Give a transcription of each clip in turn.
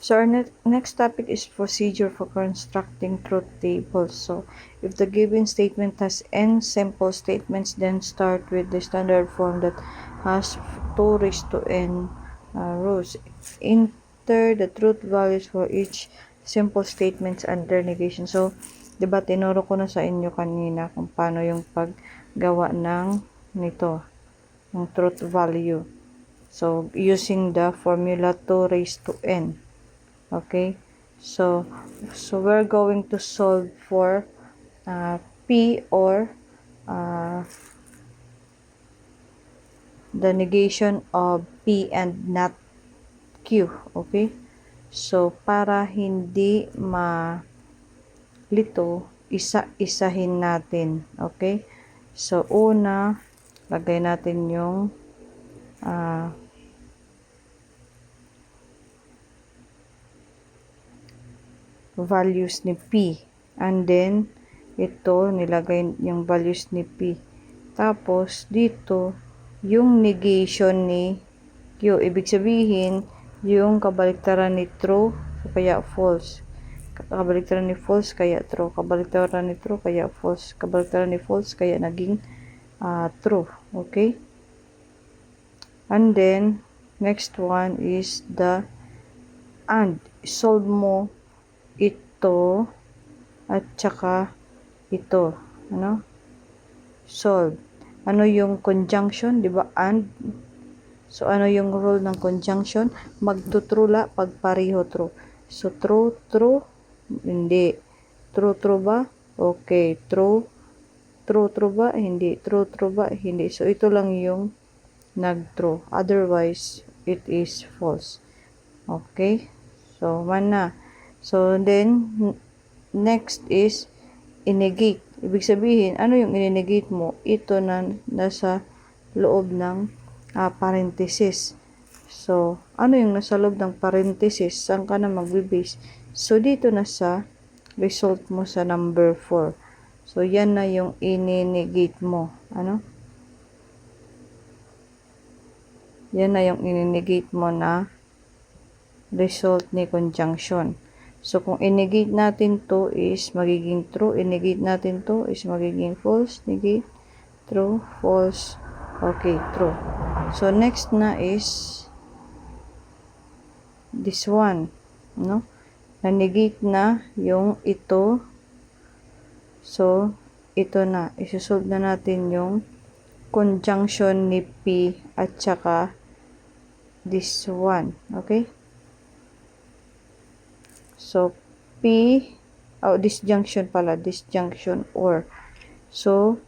So our next topic is procedure for constructing truth tables. So if the given statement has n simple statements, then start with the standard form that has 2 raised to n rows. Enter the truth values for each simple statements under negation. So, diba tinuro ko na sa inyo kanina kung paano yung paggawa ng nito, ng truth value. So, using the formula 2 raised to n. Okay? So we're going to solve for P or the negation of P and not Q. Okay? So, para hindi malito, isa-isahin natin. Okay? So, una, lagay natin yung values ni P. And then, ito, nilagay yung values ni P. Tapos, dito, yung negation ni Q. Ibig sabihin, yung kabaliktaran ni true, kaya false. Kabaliktaran ni false, kaya true. Kabaliktaran ni true, kaya false. Kabaliktaran ni false, kaya naging true. Okay? And then, next one is the and. Solve mo ito at saka ito. Ano? Solve. Ano yung conjunction? Diba? And. So, ano yung rule ng conjunction? Magtutrula pag pareho true. So, true, true. Hindi. True, true ba? Okay. True. True, true ba? Hindi. True, true ba? Hindi. So, ito lang yung nag-true. Otherwise, it is false. Okay? So, man na. So, then, next is i-negate. Ibig sabihin, ano yung i-negate mo? Ito na nasa loob ng parenthesis. So, ano yung nasa loob ng parenthesis? Saan ka na magbe-base? So, dito na sa result mo sa number 4. So, yan na yung i-negate mo. Ano? Yan na yung i-negate mo na result ni conjunction. So, kung i-negate natin to is magiging true. I-negate natin to is magiging false. Negate. True. False. Okay, true. So, next na is this one. No? Na-negate na yung ito. So, ito na. Isusolve na natin yung conjunction ni P at saka this one. Okay? So, P, disjunction pala, disjunction or. So,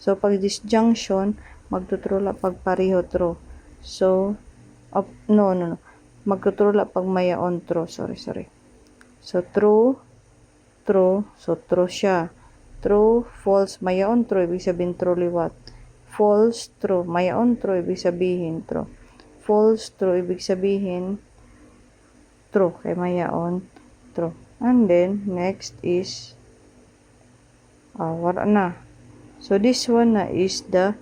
pag disjunction, magtutrula pag pareho true. So, no. Magtutrula pag mayaon true. Sorry. So, true, true. So, true siya. True, false, mayaon true. Ibig sabihin true liwat. False, true. Mayaon true. Ibig sabihin true. False, true. Ibig sabihin true. Kay mayaon true. And then, next is wala na. So, this one na is the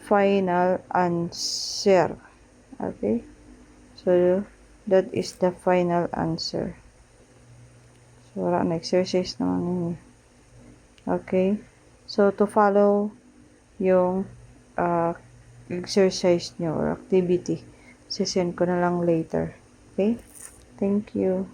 final answer. Okay? So, that is the final answer. So, wala na. Exercise naman yun. Okay? So, to follow yung exercise nyo or activity, sisend ko na lang later. Okay? Thank you.